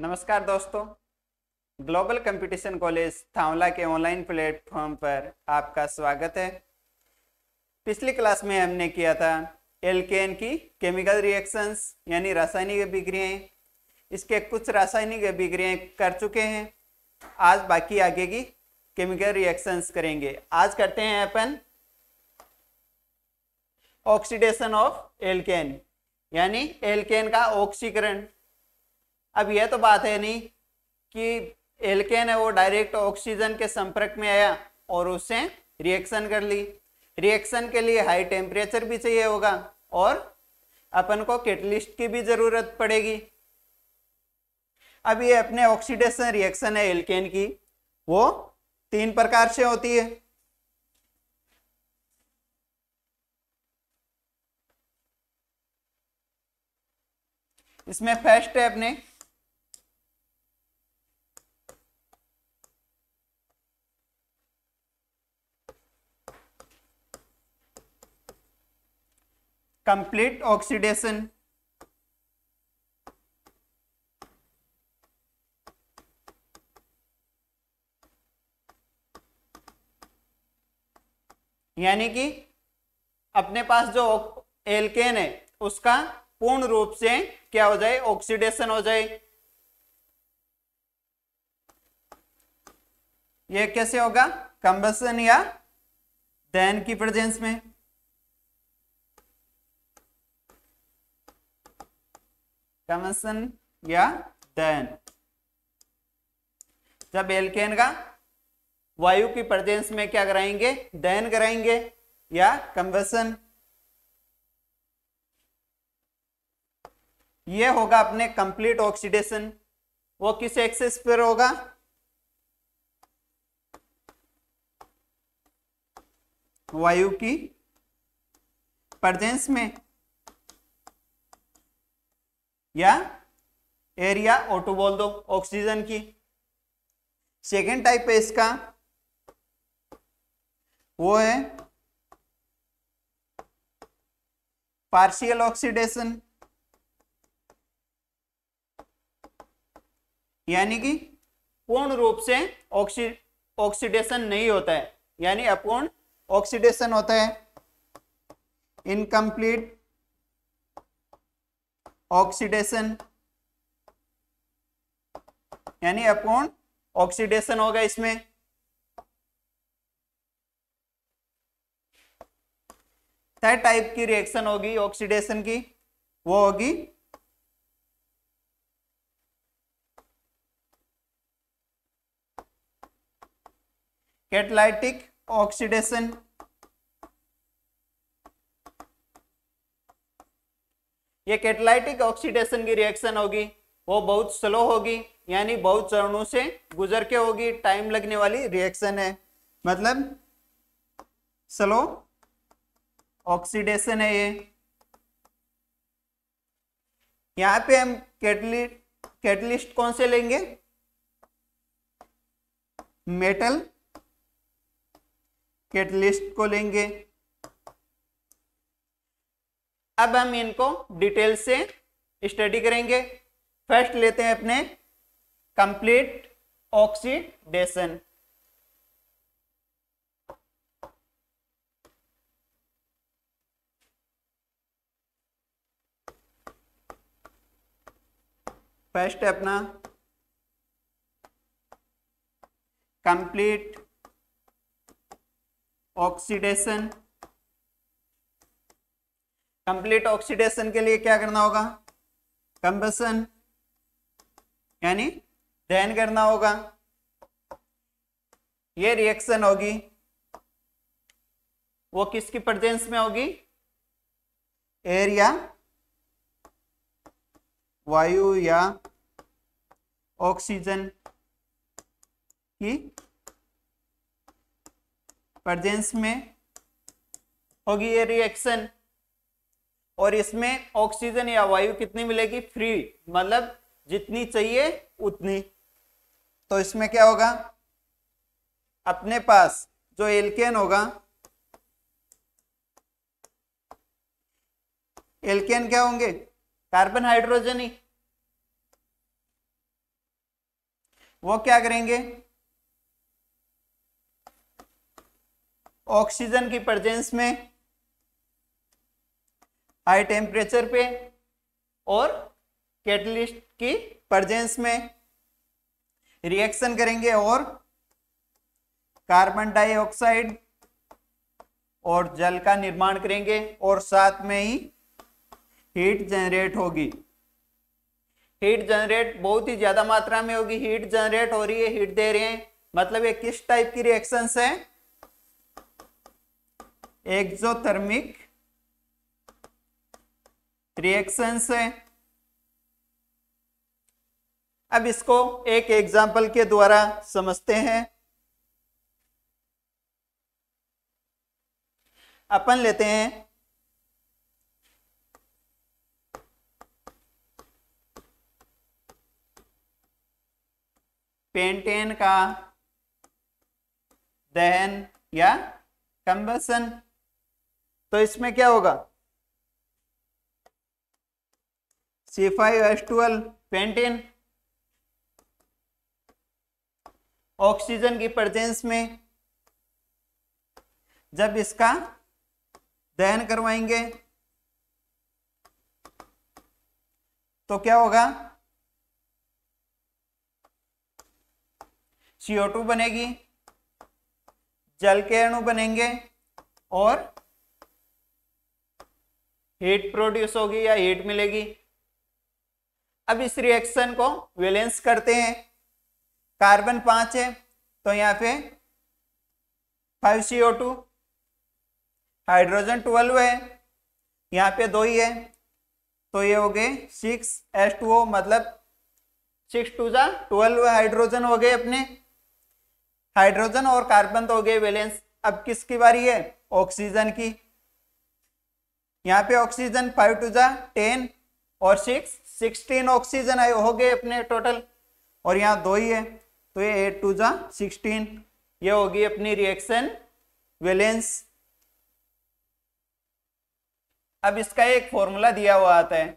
नमस्कार दोस्तों। Global competition college थावला के ऑनलाइन प्लेटफॉर्म पर आपका स्वागत है। पिछली क्लास में हमने किया था एल्केन की केमिकल रिएक्शंस यानी रासायनिक अभिक्रियाएं। इसके कुछ रासायनिक अभिक्रियाएं कर चुके हैं। आज बाकी आगे की केमिकल रिएक्शंस करेंगे। आज करते हैं अपन ऑक्सीडेशन ऑफ एल्केन यानी एल्केन का ऑक्सीकरण। अब यह तो बात है नहीं कि एल्केन है वो डायरेक्ट ऑक्सीजन के संपर्क में आया और उससे रिएक्शन कर ली। रिएक्शन के लिए हाई टेम्परेचर भी चाहिए होगा और अपन को कैटलिस्ट की भी जरूरत पड़ेगी। अब ये अपने ऑक्सीडेशन रिएक्शन है एल्केन की, वो 3 प्रकार से होती है। इसमें फर्स्ट है अपने कंप्लीट ऑक्सीडेशन। यानी कि अपने पास जो एल्केन है उसका पूर्ण रूप से क्या हो जाए, ऑक्सीडेशन हो जाए। यह कैसे होगा? कंबसन या दहन की प्रेजेंस में। कंबसन या दहन, जब एल्केन का वायु की प्रेजेंस में क्या कराएंगे, दहन कराएंगे या कंबसन। ये होगा अपने कंप्लीट ऑक्सीडेशन। वो किस एक्सिस पर होगा? वायु की प्रेजेंस में या एरिया O2 बोल दो, ऑक्सीजन की। सेकेंड टाइप है इसका, वो है पार्शियल ऑक्सीडेशन। यानी कि पूर्ण रूप से ऑक्सीडेशन नहीं होता है, यानी अपूर्ण ऑक्सीडेशन होता है। इनकम्प्लीट ऑक्सीडेशन यानी अपूर्ण ऑक्सीडेशन होगा इसमें। थर्ड टाइप की रिएक्शन होगी ऑक्सीडेशन की, वो होगी कैटालिटिक ऑक्सीडेशन। ये कैटालिटिक ऑक्सीडेशन की रिएक्शन होगी, वो बहुत स्लो होगी, यानी बहुत चरणों से गुजर के होगी, टाइम लगने वाली रिएक्शन है, मतलब स्लो ऑक्सीडेशन है ये। यहां पे हम कैटलिस्ट कौन से लेंगे? मेटल कैटलिस्ट को लेंगे। अब हम इनको डिटेल से स्टडी करेंगे। फर्स्ट लेते हैं अपने कंप्लीट ऑक्सीडेशन। फर्स्ट है अपना कंप्लीट ऑक्सीडेशन। कंप्लीट ऑक्सीडेशन के लिए क्या करना होगा? कंबसन यानी दहन करना होगा। ये रिएक्शन होगी, वो किसकी प्रेजेंस में होगी? एरिया वायु या ऑक्सीजन की प्रेजेंस में होगी ये रिएक्शन। और इसमें ऑक्सीजन या वायु कितनी मिलेगी? फ्री, मतलब जितनी चाहिए उतनी। तो इसमें क्या होगा? अपने पास जो एल्केन होगा, एल्केन क्या होंगे? कार्बन हाइड्रोजन ही। वो क्या करेंगे, ऑक्सीजन की प्रेजेंस में हाई टेम्परेचर पे और कैटलिस्ट की प्रेजेंस में रिएक्शन करेंगे और कार्बन डाइऑक्साइड और जल का निर्माण करेंगे और साथ में ही हीट जनरेट होगी। हीट जनरेट बहुत ही ज्यादा मात्रा में होगी, हीट जनरेट हो रही है, हीट दे रहे हैं, मतलब ये किस टाइप की रिएक्शंस है, एक्सोथर्मिक रिएक्शंस है। अब इसको एक एग्जांपल के द्वारा समझते हैं। अपन लेते हैं पेंटेन का दहन या कंबसन। तो इसमें क्या होगा, C5H12 पेंटेन ऑक्सीजन की प्रेजेंस में जब इसका दहन करवाएंगे तो क्या होगा, CO2 बनेगी, जल के अणु बनेंगे और हीट प्रोड्यूस होगी या हीट मिलेगी। अब इस रिएक्शन को वैलेंस करते हैं। कार्बन 5 है तो यहाँ पे 5 CO2, हाइड्रोजन 12 है, यहाँ पे 2 ही है तो ये हो गए 6 H2O, मतलब 6 2 जा 12 हाइड्रोजन हो गए अपने। हाइड्रोजन और कार्बन तो हो गए वैलेंस। अब किसकी बारी है, ऑक्सीजन की। यहाँ पे ऑक्सीजन 5 2 जा 10 और 6 16 ऑक्सीजन हो गए अपने टोटल, और यहाँ 2 ही है तो ये 8 2 जा 16, ये होगी अपनी रिएक्शन वैलेंस। अब इसका एक फॉर्मूला दिया हुआ आता है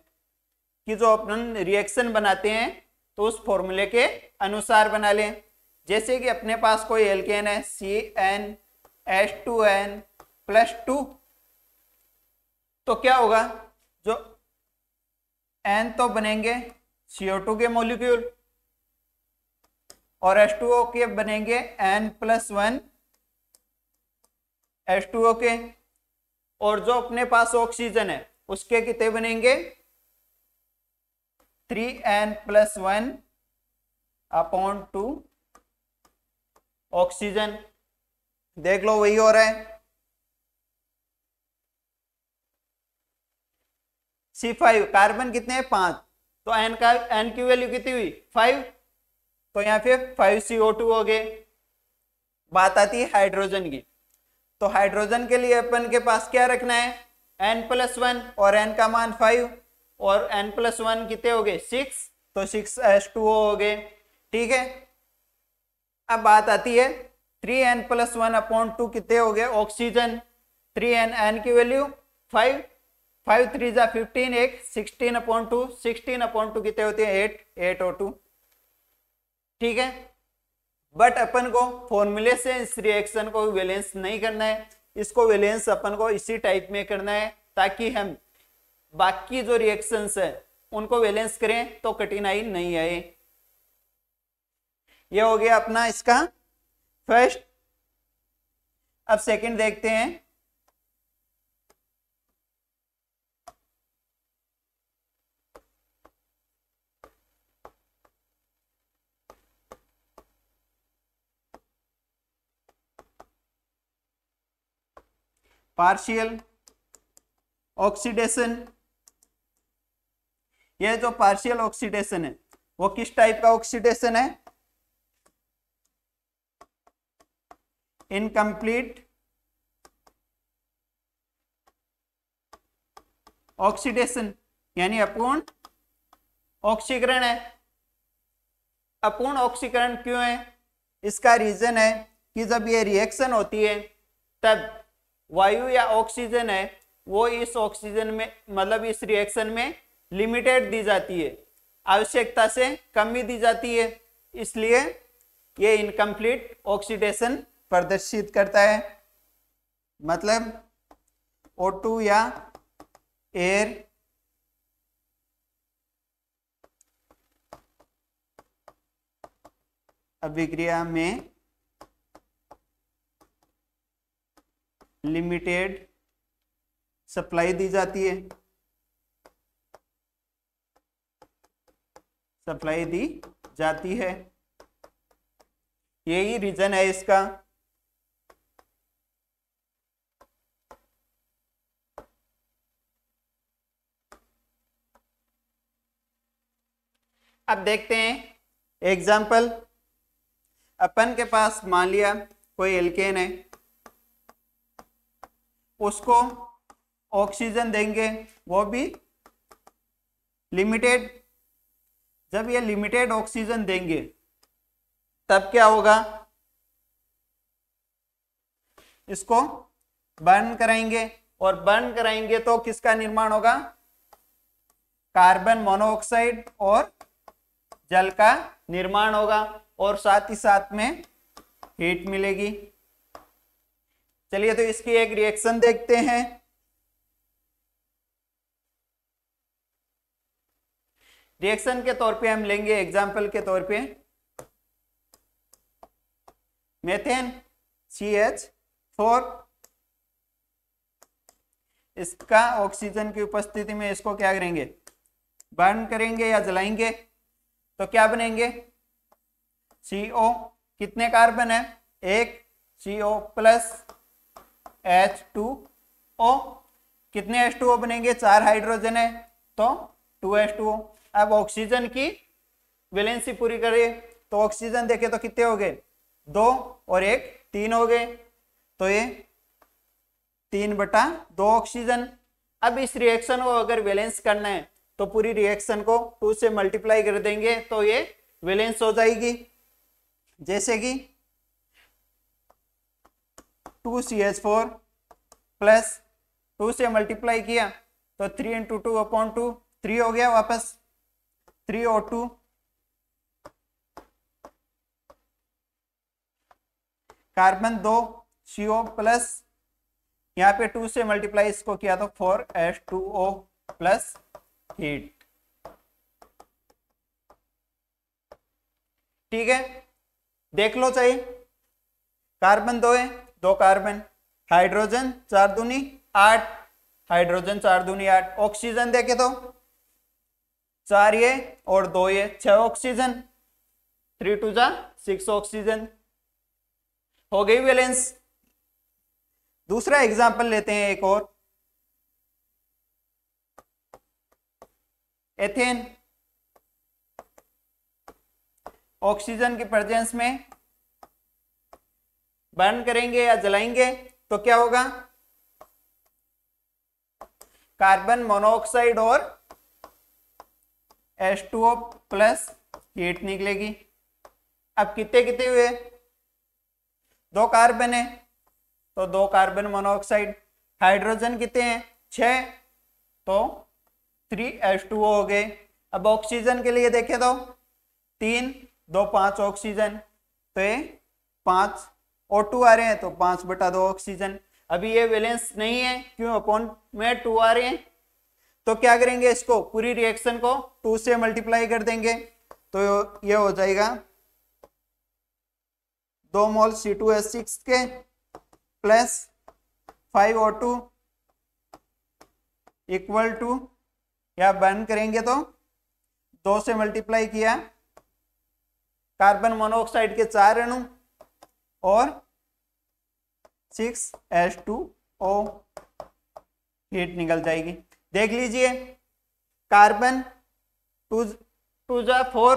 कि जो अपन रिएक्शन बनाते हैं तो उस फॉर्मूले के अनुसार बना लें। जैसे कि अपने पास कोई एल्केन है CnH2n+2, तो क्या होगा, जो N तो बनेंगे CO2 के मॉलिक्यूल और H2O के बनेंगे N+1 H2O के, और जो अपने पास ऑक्सीजन है उसके कितने बनेंगे 3n+1/2 ऑक्सीजन। देख लो वही हो रहा है। C5 कार्बन कितने हैं 5, तो N की वैल्यू कितनी हुई 5, तो यहाँ पे 5 CO2 हो गए। बात आती है हाइड्रोजन की, तो हाइड्रोजन के लिए अपन के पास क्या रखना है N+1 और N का मान 5 और N+1 कितने हो गए 6, तो 6 H2O हो गए। ठीक है, अब बात आती है 3n+1/2 कितने हो गए ऑक्सीजन। 3n की वैल्यू 5 5 3 जा 15, एक 16/2 16/2 कितने होते हैं 8 8O2। ठीक है, बट अपन को फॉर्मूले से इस रिएक्शन को वैलेंस नहीं करना है, इसको वैलेंस अपन को इसी टाइप में करना है ताकि हम बाकी जो रिएक्शंस है उनको वैलेंस करें तो कठिनाई नहीं आए। ये हो गया अपना इसका फर्स्ट। अब सेकंड देखते हैं। Partial oxidation. यह जो पार्शियल ऑक्सीडेशन है वो किस टाइप का ऑक्सीडेशन है, इनकम्प्लीट ऑक्सीडेशन, यानी अपूर्ण ऑक्सीकरण है। अपूर्ण ऑक्सीकरण क्यों है, इसका रीजन है कि जब ये रिएक्शन होती है तब वायु या ऑक्सीजन है वो इस ऑक्सीजन में मतलब इस रिएक्शन में लिमिटेड दी जाती है, आवश्यकता से कम ही दी जाती है। इसलिए ये इनकम्प्लीट ऑक्सीडेशन प्रदर्शित करता है। मतलब O2 या एयर अभिक्रिया में लिमिटेड सप्लाई दी जाती है, सप्लाई दी जाती है। यही रीजन है इसका। अब देखते हैं एग्जाम्पल। अपन के पास मान लिया कोई एल्केन है, उसको ऑक्सीजन देंगे, वो भी लिमिटेड। जब ये लिमिटेड ऑक्सीजन देंगे तब क्या होगा, इसको बर्न कराएंगे, और बर्न कराएंगे तो किसका निर्माण होगा, कार्बन मोनोऑक्साइड और जल का निर्माण होगा, और साथ ही साथ में हीट मिलेगी। चलिए तो इसकी एक रिएक्शन देखते हैं। रिएक्शन के तौर पे हम लेंगे एग्जाम्पल के तौर पे मेथेन CH4। इसका ऑक्सीजन की उपस्थिति में इसको क्या करेंगे, बर्न करेंगे या जलाएंगे, तो क्या बनेंगे, CO। कितने कार्बन है, एक, CO प्लस H2O। कितने H2O बनेंगे, 4 हाइड्रोजन है तो 2H2O। अब ऑक्सीजन की वैलेंसी पूरी करिए तो ऑक्सीजन देखे तो कितने हो गए, 2 और 1 3 हो गए, तो ये 3/2 ऑक्सीजन। अब इस रिएक्शन को अगर वैलेंस करना है तो पूरी रिएक्शन को 2 से मल्टीप्लाई कर देंगे तो ये वैलेंस हो जाएगी। जैसे कि 2CH4 प्लस 2 से मल्टीप्लाई किया तो 3 × 2/2 3 हो गया, वापस 3O2 कार्बन 2 CO प्लस, यहाँ पे 2 से मल्टीप्लाई इसको किया तो 4H2O प्लस हीट। ठीक है, देख लो चाहिए, कार्बन 2 है, 2 कार्बन, हाइड्रोजन 4 दूनी 8, हाइड्रोजन 4 दूनी 8। ऑक्सीजन देखे तो 4 ये और 2 ये, 6 ऑक्सीजन, 3 2 6 ऑक्सीजन, हो गई वैलेंस। दूसरा एग्जांपल लेते हैं एक और, एथेन। ऑक्सीजन की प्रेजेंस में बर्न करेंगे या जलाएंगे तो क्या होगा, कार्बन मोनोऑक्साइड और H2O प्लस हीट निकलेगी। अब कितने कितने हुए, 2 कार्बन है तो 2 कार्बन मोनोऑक्साइड, हाइड्रोजन कितने हैं 6 तो 3H2O हो गए। अब ऑक्सीजन के लिए देखें तो 3 2 5 ऑक्सीजन, तो ये 5 O2 आ रहे हैं तो 5/2 ऑक्सीजन। अभी ये वैलेंस नहीं है, क्यों, अपॉन में 2 आ रहे हैं, तो क्या करेंगे, इसको पूरी रिएक्शन को 2 से मल्टीप्लाई कर देंगे तो ये हो जाएगा 2 मोल C2H6 के प्लस 5O2 इक्वल टू, या बर्न करेंगे तो 2 से मल्टीप्लाई किया, कार्बन मोनोऑक्साइड के 4 अणु और 6H2O, हीट निकल जाएगी। देख लीजिए, कार्बन 2 4,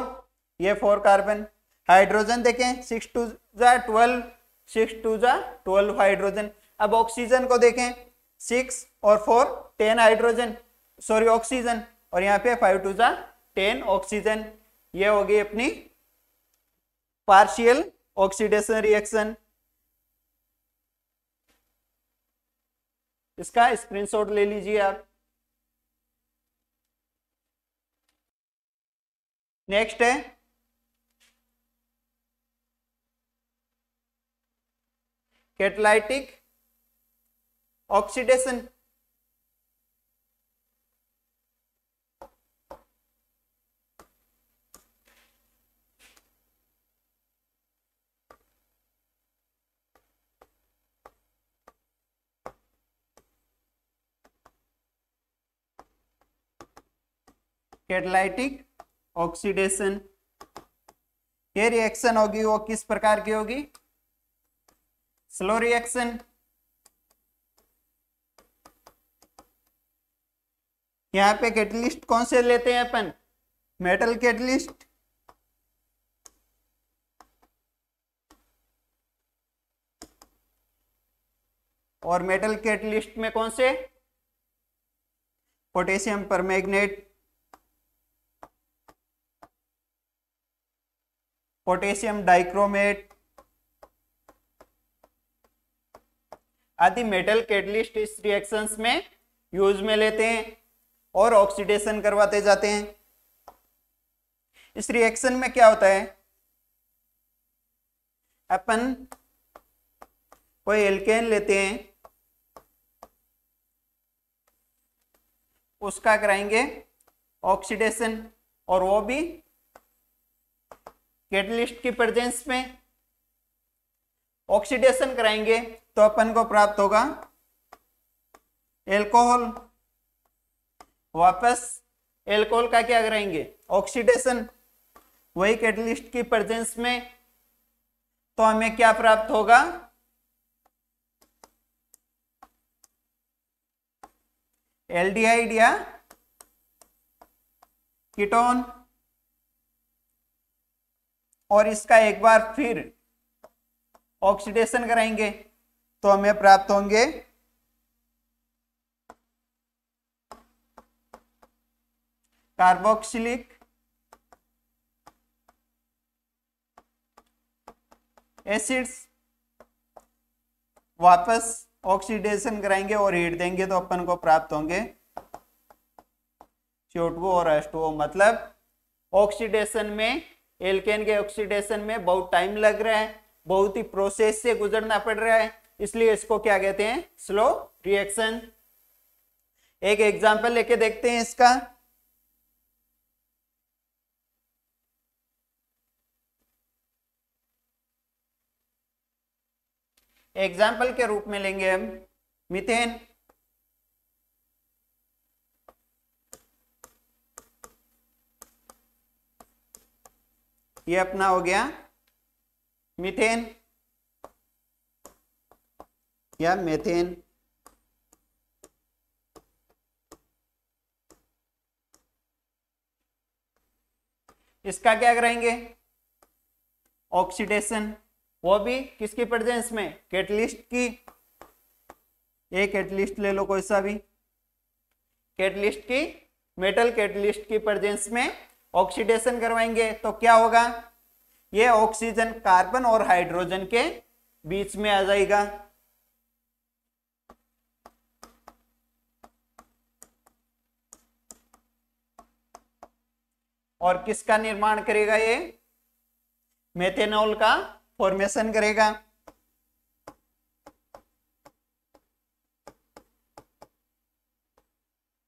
ये 4 कार्बन, हाइड्रोजन देखें 6 2 12, 6 2 12 हाइड्रोजन। अब ऑक्सीजन को देखें 6 और 4 10 हाइड्रोजन, सॉरी ऑक्सीजन, और यहाँ पे 5 2 10 ऑक्सीजन। ये होगी अपनी पार्शियल ऑक्सीडेशन रिएक्शन। इसका स्क्रीनशॉट ले लीजिए आप। नेक्स्ट है कैटालिटिक ऑक्सीडेशन। कैटालिटिक ऑक्सीडेशन, ये रिएक्शन होगी वो किस प्रकार की होगी? Slow reaction. यहाँ पे कैटलिस्ट कौन से लेते हैं अपन? Metal catalyst. और मेटल कैटलिस्ट में कौन से? पोटेशियम परमैंगनेट, पोटेशियम डाइक्रोमेट आदि मेटल कैटलिस्ट इस रिएक्शंस में यूज में लेते हैं और ऑक्सीडेशन करवाते जाते हैं। इस रिएक्शन में क्या होता है? अपन कोई एल्केन लेते हैं, उसका कराएंगे ऑक्सीडेशन, और वो भी कैटलिस्ट की प्रेजेंस में ऑक्सीडेशन कराएंगे तो अपन को प्राप्त होगा एल्कोहल। वापस एल्कोहल का क्या कराएंगे? ऑक्सीडेशन, वही कैटलिस्ट की प्रेजेंस में, तो हमें क्या प्राप्त होगा? एल्डिहाइड या कीटोन। और इसका एक बार फिर ऑक्सीडेशन कराएंगे तो हमें प्राप्त होंगे कार्बोक्सिलिक एसिड्स। वापस ऑक्सीडेशन कराएंगे और हीट देंगे तो अपन को प्राप्त होंगे CO2 और H2O। मतलब ऑक्सीडेशन में, एल्केन के ऑक्सीडेशन में बहुत टाइम लग रहा है, बहुत ही प्रोसेस से गुजरना पड़ रहा है, इसलिए इसको क्या कहते हैं? Slow reaction. एक एग्जांपल लेके देखते हैं इसका। एग्जाम्पल के रूप में लेंगे हम मीथेन। ये अपना हो गया मीथेन या मेथेन। इसका क्या कराएंगे? ऑक्सीडेशन, वो भी किसकी प्रेजेंस में? कैटलिस्ट की। एक कैटलिस्ट ले लो कोई सा भी, कैटलिस्ट की, मेटल कैटलिस्ट की प्रेजेंस में ऑक्सीडेशन करवाएंगे तो क्या होगा? ये ऑक्सीजन कार्बन और हाइड्रोजन के बीच में आ जाएगा। और किसका निर्माण करेगा? ये मेथेनॉल का फॉर्मेशन करेगा।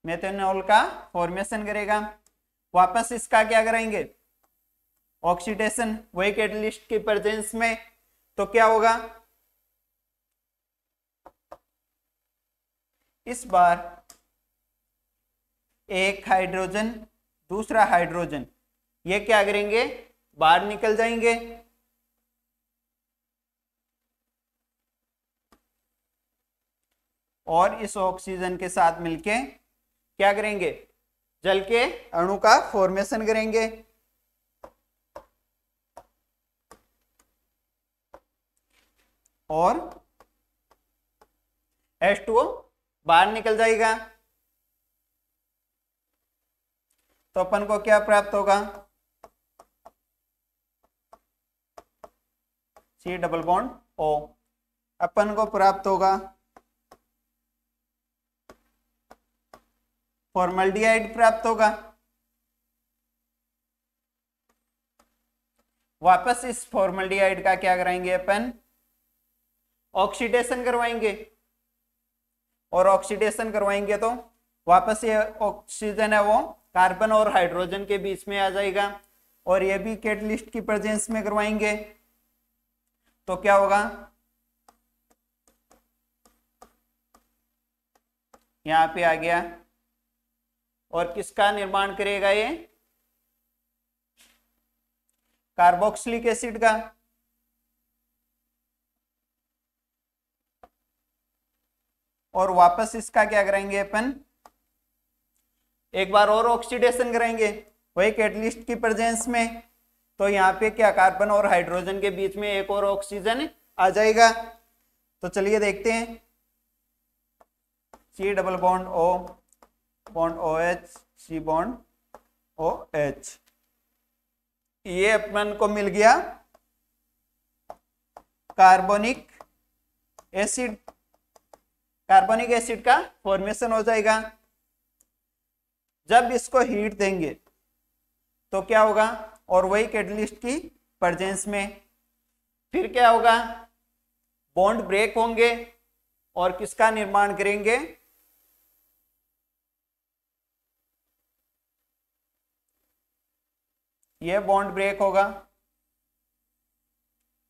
मेथेनॉल का फॉर्मेशन करेगा। वापस इसका क्या कराएंगे? ऑक्सीडेशन, वही कैटलिस्ट की प्रेजेंस में, तो क्या होगा? इस बार एक हाइड्रोजन, दूसरा हाइड्रोजन, ये क्या करेंगे? बाहर निकल जाएंगे। और इस ऑक्सीजन के साथ मिलके क्या करेंगे? जल के अणु का फॉर्मेशन करेंगे। और H2O बाहर निकल जाएगा। तो अपन को क्या प्राप्त होगा? C double bond O। अपन को प्राप्त होगा फॉर्मल्डिहाइड प्राप्त होगा। वापस इस फॉर्मल्डिहाइड का क्या कराएंगे अपन? ऑक्सीडेशन करवाएंगे, और ऑक्सीडेशन करवाएंगे तो वापस ये ऑक्सीजन है वो कार्बन और हाइड्रोजन के बीच में आ जाएगा, और ये भी कैटलिस्ट की प्रेजेंस में करवाएंगे तो क्या होगा, यहां पे आ गया, और किसका निर्माण करेगा ये, कार्बोक्सिलिक एसिड का। और वापस इसका क्या करेंगे अपन, एक बार और ऑक्सीडेशन करेंगे वही कैटलिस्ट की प्रेजेंस में, तो यहाँ पे क्या कार्बन और हाइड्रोजन के बीच में एक और ऑक्सीजन आ जाएगा। तो चलिए देखते हैं, C double bond O H, C bond OH, ये अपन को मिल गया कार्बोनिक एसिड। कार्बोनिक एसिड का फॉर्मेशन हो जाएगा। जब इसको हीट देंगे तो क्या होगा, और वही कैटलिस्ट की प्रेजेंस में फिर क्या होगा, बॉन्ड ब्रेक होंगे और किसका निर्माण करेंगे, ये बॉन्ड ब्रेक होगा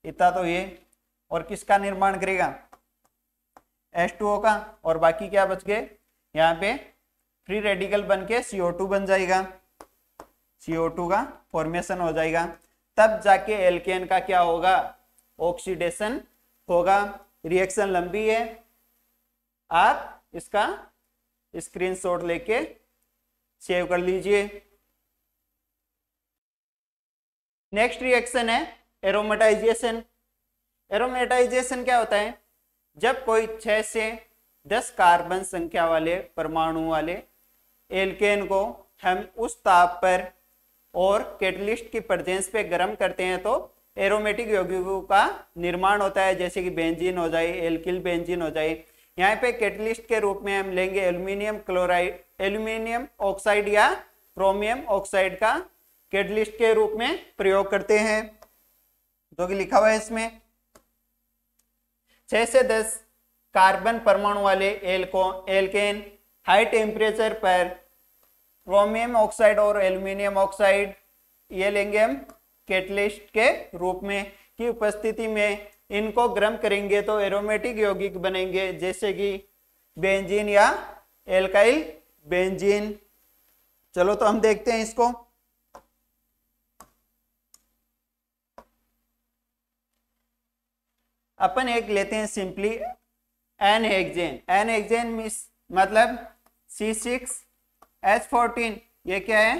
इतना, तो ये, और किसका निर्माण करेगा, H2O का, और बाकी क्या बच गए, यहाँ पे फ्री रेडिकल बन के CO2 बन जाएगा, CO2 का फॉर्मेशन हो जाएगा। तब जाके एल्केन का क्या होगा, ऑक्सीडेशन होगा। रिएक्शन लंबी है, आप इसका स्क्रीनशॉट लेके सेव कर लीजिए। नेक्स्ट रिएक्शन है एरोमेटाइजेशन। एरोमेटाइजेशन क्या होता है, जब कोई 6 से 10 कार्बन संख्या वाले परमाणु वाले एल्केन को हम उस ताप पर और कैटलिस्ट की प्रेजेंस पे गर्म करते हैं तो एरोमेटिक यौगिकों का निर्माण होता है, जैसे कि बेंजीन हो जाए, एल्किल बेंजीन हो जाए। यहाँ पे कैटलिस्ट के रूप में हम लेंगे एल्यूमिनियम क्लोराइड, एल्यूमिनियम ऑक्साइड या क्रोमियम ऑक्साइड का कैटलिस्ट के रूप में प्रयोग करते हैं। तो लिखा हुआ है इसमें 6 से 10 कार्बन परमाणु वाले एल्केन हाई टेम्परेचर पर क्रोमियम ऑक्साइड और एल्यूमिनियम ऑक्साइड ये लेंगे हम कैटलिस्ट के रूप में की उपस्थिति में, इनको गर्म करेंगे तो एरोमेटिक यौगिक बनेंगे, जैसे कि बेंजीन या एल्काइल बेंजीन। चलो तो हम देखते हैं इसको। अपन एक लेते हैं simply n hexane. N hexane मतलब C6H14, ये क्या है,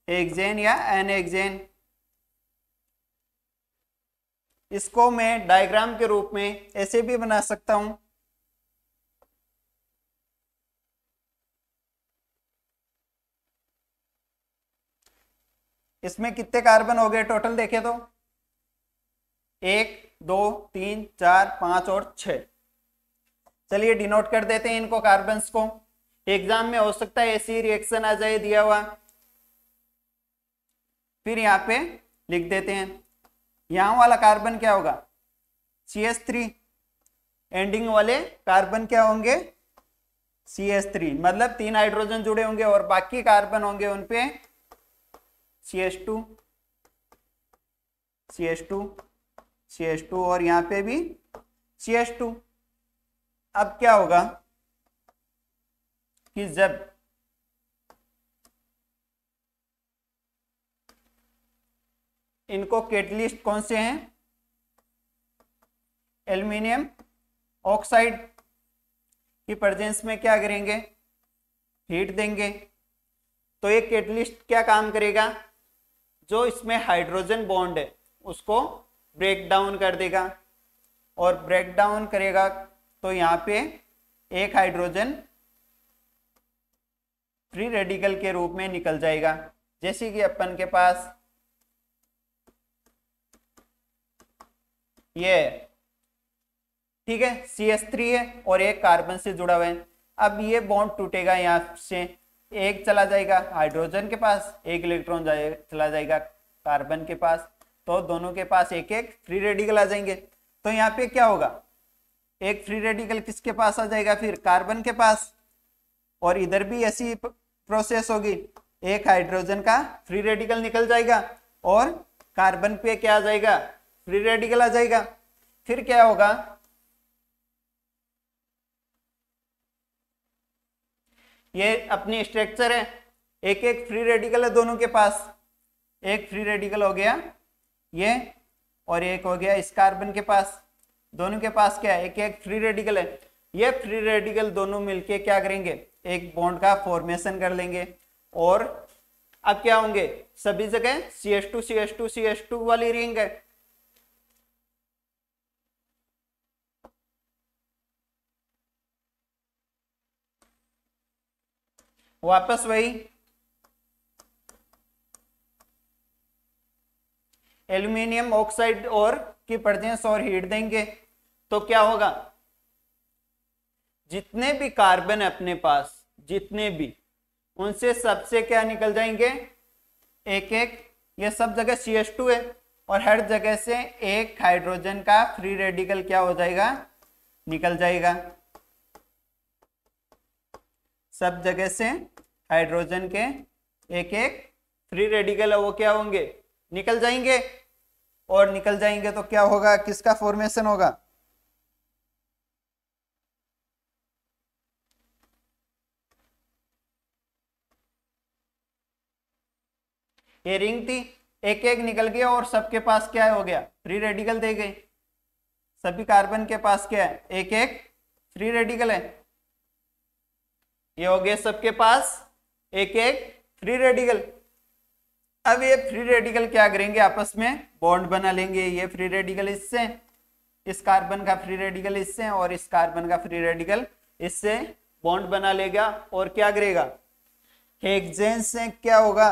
हेक्सेन या एन हेक्सेन। इसको मैं डायग्राम के रूप में ऐसे भी बना सकता हूं। इसमें कितने कार्बन हो गए टोटल देखें तो 1 2 3 4 5 और 6। चलिए डिनोट कर देते हैं इनको कार्बन्स को। एग्जाम में हो सकता है ऐसी रिएक्शन आ जाए दिया हुआ, फिर यहाँ पे लिख देते हैं। यहां वाला कार्बन क्या होगा, CH3। एंडिंग वाले कार्बन क्या होंगे, CH3, मतलब 3 हाइड्रोजन जुड़े होंगे और बाकी कार्बन होंगे उनपे CH2 CH2 CH2 और यहाँ पे भी CH2। अब क्या होगा कि जब इनको कैटलिस्ट कौन से हैं, एल्यूमिनियम ऑक्साइड की प्रेजेंस में क्या करेंगे, हीट देंगे, तो ये कैटलिस्ट क्या काम करेगा, जो इसमें हाइड्रोजन बॉन्ड है उसको ब्रेक डाउन कर देगा, और ब्रेक डाउन करेगा तो यहाँ पे एक हाइड्रोजन फ्री रेडिकल के रूप में निकल जाएगा, जैसे कि अपन के पास ये, ठीक है, CH3 है और एक कार्बन से जुड़ा हुआ है। अब ये बॉन्ड टूटेगा, यहाँ से एक चला जाएगा हाइड्रोजन के पास, एक इलेक्ट्रॉन चला जाएगा कार्बन के पास, तो दोनों के पास एक एक फ्री रेडिकल आ जाएंगे। तो यहाँ पे क्या होगा, एक फ्री रेडिकल किसके पास आ जाएगा, फिर कार्बन के पास, और इधर भी ऐसी प्रोसेस होगी, एक हाइड्रोजन का फ्री रेडिकल निकल जाएगा और कार्बन पे क्या आ जाएगा, फ्री रेडिकल आ जाएगा। फिर क्या होगा, ये अपनी स्ट्रक्चर है, एक एक फ्री रेडिकल है दोनों के पास, एक फ्री रेडिकल हो गया ये और एक हो गया इस कार्बन के पास, दोनों के पास क्या है, एक एक फ्री रेडिकल है। ये फ्री रेडिकल दोनों मिलके क्या करेंगे, एक बॉन्ड का फॉर्मेशन कर लेंगे और अब क्या होंगे, सभी जगह CH2 CH2 CH2 वाली रिंग है। वापस वही एल्यूमिनियम ऑक्साइड और की प्रेजेंस और हीट देंगे तो क्या होगा, जितने भी कार्बन है अपने पास, जितने भी, उनसे सबसे क्या निकल जाएंगे, एक एक, ये सब जगह CH2 है और हर जगह से एक हाइड्रोजन का फ्री रेडिकल क्या हो जाएगा, निकल जाएगा। सब जगह से हाइड्रोजन के एक एक फ्री रेडिकल है वो क्या होंगे, निकल जाएंगे, और निकल जाएंगे तो क्या होगा, किसका फॉर्मेशन होगा, ये रिंग थी, एक एक निकल गया और सबके पास क्या हो गया, फ्री रेडिकल दे गई, सभी कार्बन के पास क्या है, एक एक फ्री रेडिकल है, ये हो गया सबके पास एक एक फ्री रेडिकल। अब ये फ्री रेडिकल क्या करेंगे, आपस में बॉन्ड बना लेंगे, ये फ्री रेडिकल इससे, इस कार्बन का फ्री रेडिकल इससे और इस कार्बन का फ्री रेडिकल इससे बॉन्ड बना लेगा और क्या करेगा, हेक्सेन से क्या होगा,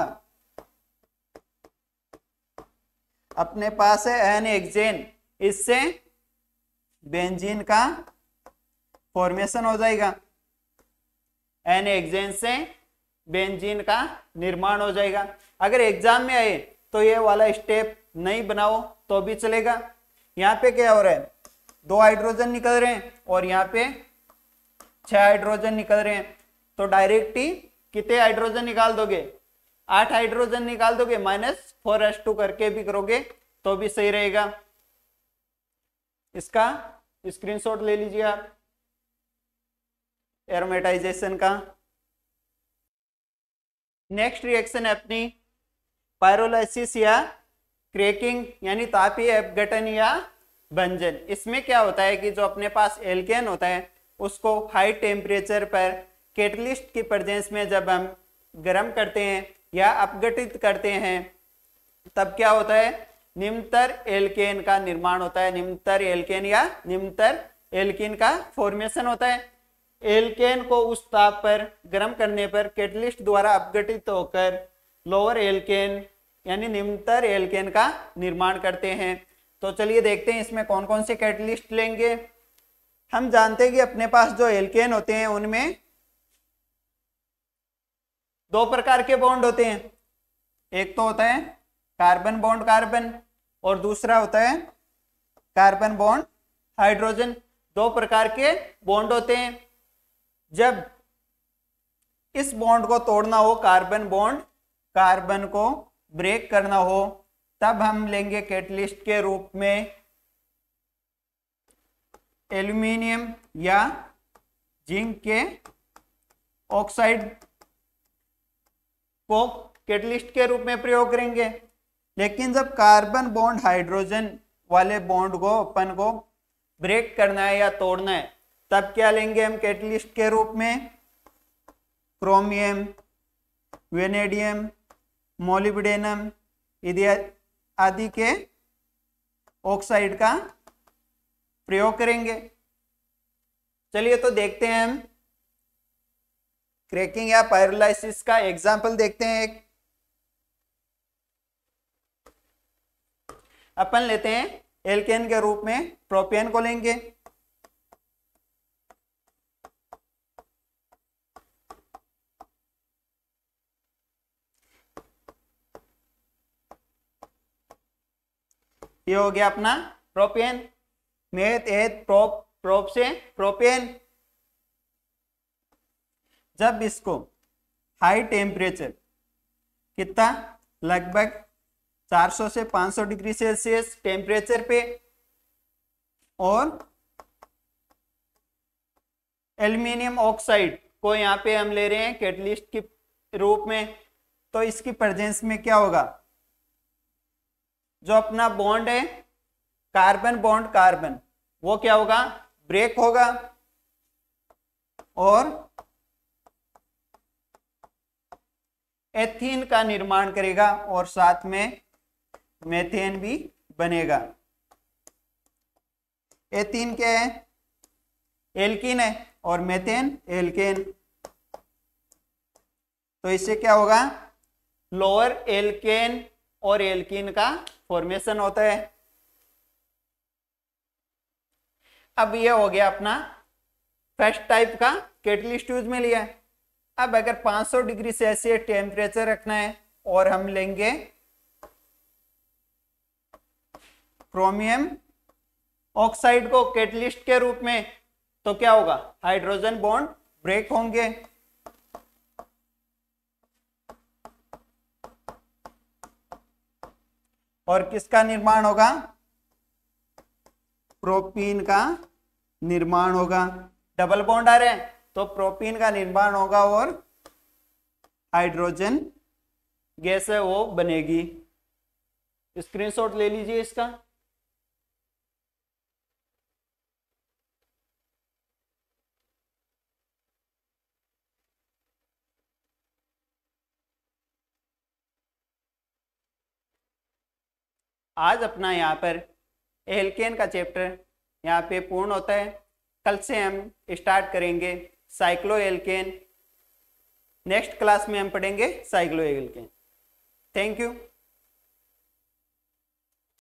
अपने पास है एन हेक्सेन, इससे बेंजीन का फॉर्मेशन हो जाएगा, एन हेक्सेन से बेंजीन का निर्माण हो जाएगा। अगर एग्जाम में आए तो ये वाला स्टेप नहीं बनाओ तो भी चलेगा। यहाँ पे क्या हो रहा है, 2 हाइड्रोजन निकल रहे हैं और यहाँ पे 6 हाइड्रोजन निकल रहे हैं, तो डायरेक्ट ही कितने हाइड्रोजन निकाल दोगे, 8 हाइड्रोजन निकाल दोगे, -4s2 करके भी करोगे तो भी सही रहेगा। इसका स्क्रीनशॉट ले लीजिए आप एरोमेटाइजेशन का। नेक्स्ट रिएक्शन है अपनी पायरोलाइसिस या क्रैकिंग यानी तापीय अपघटन या भंजन। इसमें क्या होता है कि जो अपने पास एल्केन होता है उसको हाई टेम्परेचर पर कैटलिस्ट की प्रेजेंस में जब हम गर्म करते हैं या अपघटित करते हैं तब क्या होता है, निम्नतर एल्केन का निर्माण होता है, निम्नतर एल्केन या निम्नतर एल्कीन का फॉर्मेशन होता है। एल्केन को उस ताप पर गर्म करने पर कैटलिस्ट द्वारा अपघटित होकर लोअर एल्केन यानी निम्नतर एल्केन का निर्माण करते हैं। तो चलिए देखते हैं इसमें कौन कौन से कैटलिस्ट लेंगे। हम जानते हैं कि अपने पास जो एल्केन होते हैं उनमें 2 प्रकार के बॉन्ड होते हैं, एक तो होता है कार्बन बॉन्ड कार्बन और दूसरा होता है कार्बन बॉन्ड हाइड्रोजन। 2 प्रकार के बॉन्ड होते हैं। जब इस बॉन्ड को तोड़ना हो, कार्बन बॉन्ड कार्बन को ब्रेक करना हो, तब हम लेंगे कैटलिस्ट के रूप में एल्यूमिनियम या जिंक के ऑक्साइड को कैटलिस्ट के रूप में प्रयोग करेंगे। लेकिन जब कार्बन बॉन्ड हाइड्रोजन वाले बॉन्ड को अपन को ब्रेक करना है या तोड़ना है तब क्या लेंगे हम कैटलिस्ट के रूप में, क्रोमियम, वेनेडियम, मोलिब्डेनम आदि के ऑक्साइड का प्रयोग करेंगे। चलिए तो देखते हैं हम क्रैकिंग या पायरोलाइसिस का एग्जाम्पल देखते हैं। एक अपन लेते हैं एल्केन के रूप में प्रोपेन को लेंगे। ये हो गया अपना propane. Meth eth prop, prop से प्रोपेन। जब इसको हाई टेम्परेचर कितना लगभग 400 से 500 डिग्री सेल्सियस टेम्परेचर पे और एल्यूमिनियम ऑक्साइड को यहाँ पे हम ले रहे हैं कैटलिस्ट के रूप में, तो इसकी प्रेजेंस में क्या होगा, जो अपना बॉन्ड है कार्बन बॉन्ड कार्बन वो क्या होगा, ब्रेक होगा और एथीन का निर्माण करेगा और साथ में मेथेन भी बनेगा। एथीन क्या है, एल्कीन है और मेथेन एल्केन। तो इससे क्या होगा, लोअर एल्केन और एल्कीन का फॉर्मेशन होता है। अब ये हो गया अपना फर्स्ट टाइप का कैटलिस्ट यूज में लिया है। अब अगर 500 डिग्री सेल्सियस टेम्परेचर रखना है और हम लेंगे क्रोमियम ऑक्साइड को कैटलिस्ट के रूप में, तो क्या होगा, हाइड्रोजन बॉन्ड ब्रेक होंगे और किसका निर्माण होगा, प्रोपीन का निर्माण होगा। डबल बॉन्ड आ रहे हैं तो प्रोपीन का निर्माण होगा और हाइड्रोजन गैस है वो बनेगी। स्क्रीनशॉट ले लीजिए इसका। आज अपना यहाँ पर एल्केन का चैप्टर यहाँ पे पूर्ण होता है। कल से हम स्टार्ट करेंगे साइक्लो एल्केन। नेक्स्ट क्लास में हम पढ़ेंगे साइक्लो एल्केन। Thank you.